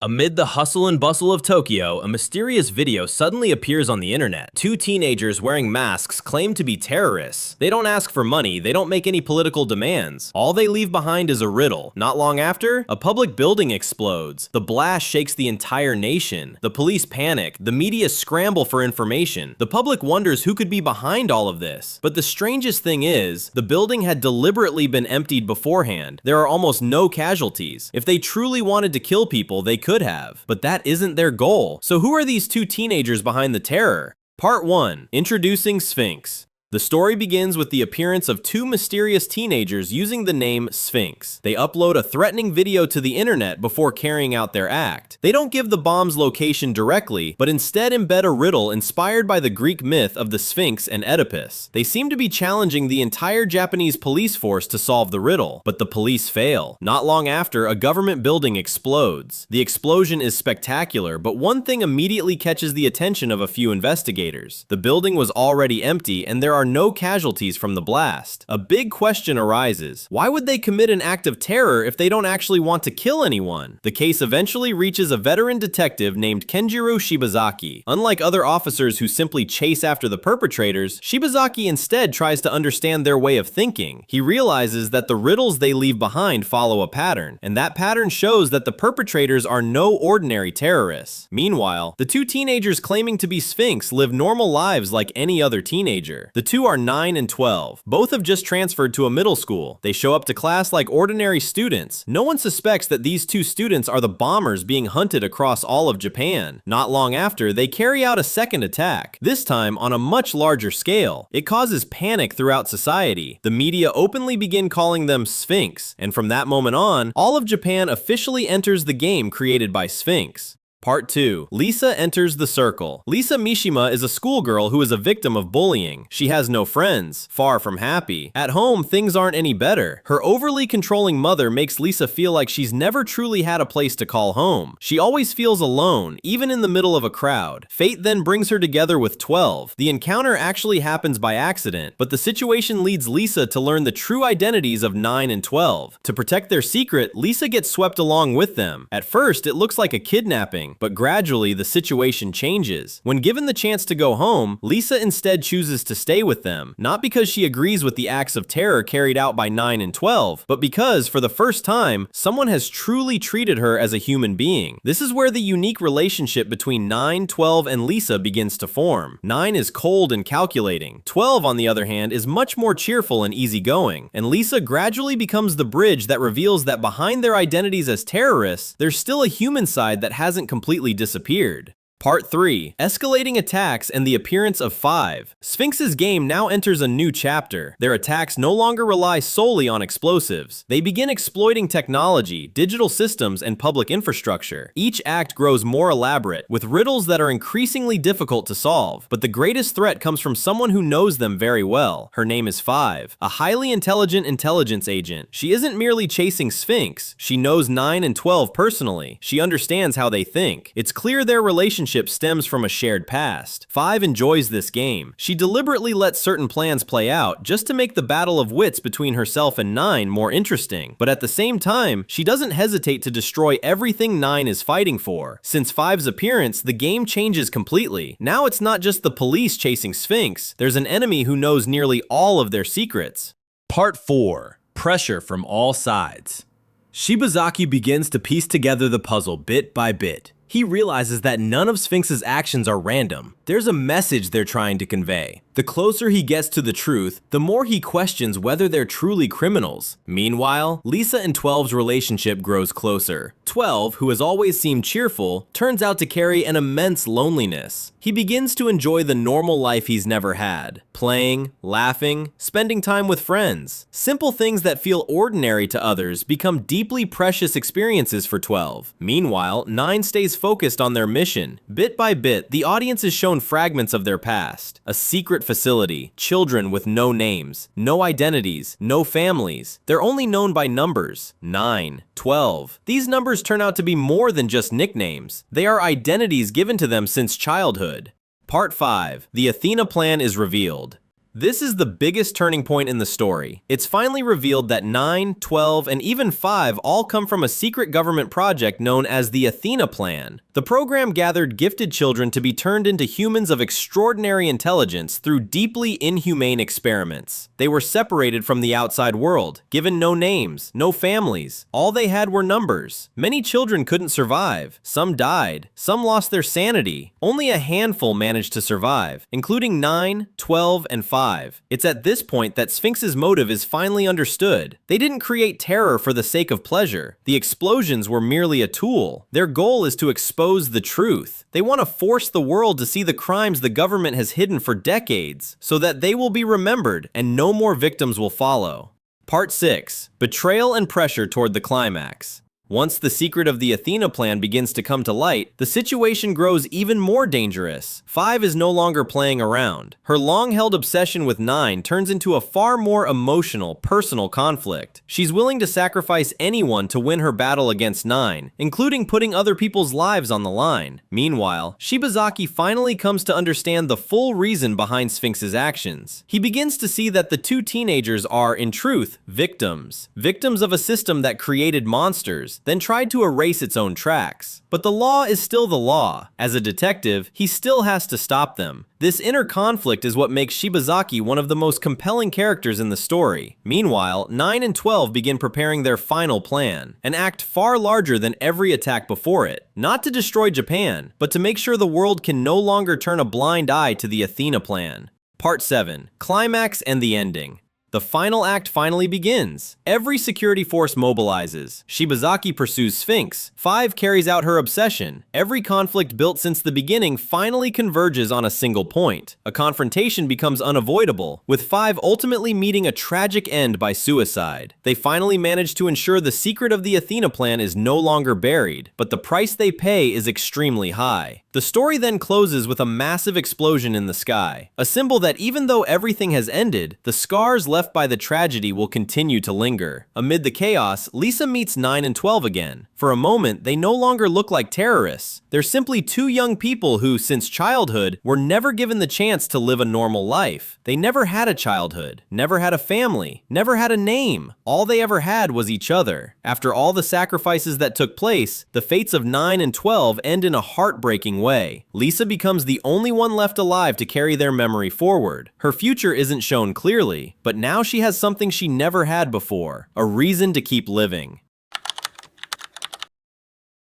Amid the hustle and bustle of Tokyo, a mysterious video suddenly appears on the internet. Two teenagers wearing masks claim to be terrorists. They don't ask for money, they don't make any political demands. All they leave behind is a riddle. Not long after, a public building explodes. The blast shakes the entire nation. The police panic. The media scramble for information. The public wonders who could be behind all of this. But the strangest thing is, the building had deliberately been emptied beforehand. There are almost no casualties. If they truly wanted to kill people, they could have. But that isn't their goal. So who are these two teenagers behind the terror? Part 1. Introducing Sphinx. The story begins with the appearance of two mysterious teenagers using the name Sphinx. They upload a threatening video to the internet before carrying out their act. They don't give the bomb's location directly, but instead embed a riddle inspired by the Greek myth of the Sphinx and Oedipus. They seem to be challenging the entire Japanese police force to solve the riddle, but the police fail. Not long after, a government building explodes. The explosion is spectacular, but one thing immediately catches the attention of a few investigators. The building was already empty, and there are no casualties from the blast. A big question arises. Why would they commit an act of terror if they don't actually want to kill anyone? The case eventually reaches a veteran detective named Kenjiro Shibazaki. Unlike other officers who simply chase after the perpetrators, Shibazaki instead tries to understand their way of thinking. He realizes that the riddles they leave behind follow a pattern, and that pattern shows that the perpetrators are no ordinary terrorists. Meanwhile, the two teenagers claiming to be Sphinx live normal lives like any other teenager. The two are 9 and 12. Both have just transferred to a middle school. They show up to class like ordinary students. No one suspects that these two students are the bombers being hunted across all of Japan. Not long after, they carry out a second attack, this time on a much larger scale. It causes panic throughout society. The media openly begin calling them Sphinx, and from that moment on, all of Japan officially enters the game created by Sphinx. Part 2. Lisa enters the circle. Lisa Mishima is a schoolgirl who is a victim of bullying. She has no friends, far from happy. At home, things aren't any better. Her overly controlling mother makes Lisa feel like she's never truly had a place to call home. She always feels alone, even in the middle of a crowd. Fate then brings her together with 12. The encounter actually happens by accident, but the situation leads Lisa to learn the true identities of 9 and 12. To protect their secret, Lisa gets swept along with them. At first, it looks like a kidnapping, but gradually the situation changes. When given the chance to go home, Lisa instead chooses to stay with them, not because she agrees with the acts of terror carried out by 9 and 12, but because, for the first time, someone has truly treated her as a human being. This is where the unique relationship between 9, 12, and Lisa begins to form. 9 is cold and calculating. 12, on the other hand, is much more cheerful and easygoing, and Lisa gradually becomes the bridge that reveals that behind their identities as terrorists, there's still a human side that hasn't completely disappeared. Part 3. Escalating attacks and the appearance of 5. Sphinx's game now enters a new chapter. Their attacks no longer rely solely on explosives. They begin exploiting technology, digital systems, and public infrastructure. Each act grows more elaborate, with riddles that are increasingly difficult to solve. But the greatest threat comes from someone who knows them very well. Her name is 5, a highly intelligent intelligence agent. She isn't merely chasing Sphinx. She knows 9 and 12 personally. She understands how they think. It's clear their relationship stems from a shared past. 5 enjoys this game. She deliberately lets certain plans play out just to make the battle of wits between herself and 9 more interesting. But at the same time, she doesn't hesitate to destroy everything 9 is fighting for. Since 5's appearance, the game changes completely. Now it's not just the police chasing Sphinx, there's an enemy who knows nearly all of their secrets. Part 4. Pressure from all sides. Shibazaki begins to piece together the puzzle bit by bit. He realizes that none of Sphinx's actions are random. There's a message they're trying to convey. The closer he gets to the truth, the more he questions whether they're truly criminals. Meanwhile, Lisa and 12's relationship grows closer. 12, who has always seemed cheerful, turns out to carry an immense loneliness. He begins to enjoy the normal life he's never had. Playing, laughing, spending time with friends. Simple things that feel ordinary to others become deeply precious experiences for 12. Meanwhile, 9 stays focused on their mission. Bit by bit, the audience is shown fragments of their past. A secret facility, children with no names, no identities, no families. They're only known by numbers. 9, 12. These numbers turn out to be more than just nicknames. They are identities given to them since childhood. Part 5. The Athena plan is revealed. This is the biggest turning point in the story. It's finally revealed that 9, 12, and even 5 all come from a secret government project known as the Athena Plan. The program gathered gifted children to be turned into humans of extraordinary intelligence through deeply inhumane experiments. They were separated from the outside world, given no names, no families. All they had were numbers. Many children couldn't survive. Some died. Some lost their sanity. Only a handful managed to survive, including 9, 12, and 5. It's at this point that Sphinx's motive is finally understood. They didn't create terror for the sake of pleasure. The explosions were merely a tool. Their goal is to expose the truth. They want to force the world to see the crimes the government has hidden for decades, so that they will be remembered and no more victims will follow. Part 6. Betrayal and pressure toward the climax. Once the secret of the Athena Plan begins to come to light, the situation grows even more dangerous. 5 is no longer playing around. Her long-held obsession with 9 turns into a far more emotional, personal conflict. She's willing to sacrifice anyone to win her battle against 9, including putting other people's lives on the line. Meanwhile, Shibazaki finally comes to understand the full reason behind Sphinx's actions. He begins to see that the two teenagers are, in truth, victims. Victims of a system that created monsters, then tried to erase its own tracks. But the law is still the law. As a detective, he still has to stop them. This inner conflict is what makes Shibazaki one of the most compelling characters in the story. Meanwhile, 9 and 12 begin preparing their final plan, an act far larger than every attack before it. Not to destroy Japan, but to make sure the world can no longer turn a blind eye to the Athena Plan. Part 7. Climax and the ending. The final act finally begins. Every security force mobilizes. Shibazaki pursues Sphinx. 5 carries out her obsession. Every conflict built since the beginning finally converges on a single point. A confrontation becomes unavoidable, with 5 ultimately meeting a tragic end by suicide. They finally manage to ensure the secret of the Athena Plan is no longer buried, but the price they pay is extremely high. The story then closes with a massive explosion in the sky, a symbol that even though everything has ended, the scars left by the tragedy will continue to linger. Amid the chaos, Lisa meets 9 and 12 again. For a moment, they no longer look like terrorists. They're simply two young people who, since childhood, were never given the chance to live a normal life. They never had a childhood, never had a family, never had a name. All they ever had was each other. After all the sacrifices that took place, the fates of 9 and 12 end in a heartbreaking way. Lisa becomes the only one left alive to carry their memory forward. Her future isn't shown clearly, but now she has something she never had before, a reason to keep living.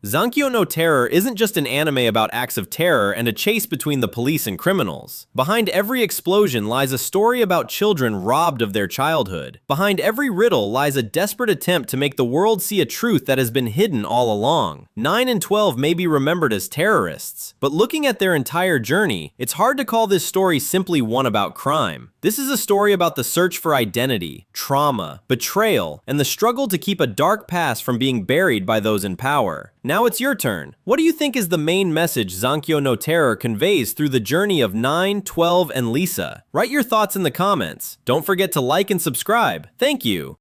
Zankyounoterror isn't just an anime about acts of terror and a chase between the police and criminals. Behind every explosion lies a story about children robbed of their childhood. Behind every riddle lies a desperate attempt to make the world see a truth that has been hidden all along. 9 and 12 may be remembered as terrorists, but looking at their entire journey, it's hard to call this story simply one about crime. This is a story about the search for identity, trauma, betrayal, and the struggle to keep a dark past from being buried by those in power. Now it's your turn. What do you think is the main message Zankyounoterror conveys through the journey of 9, 12, and Lisa? Write your thoughts in the comments. Don't forget to like and subscribe. Thank you.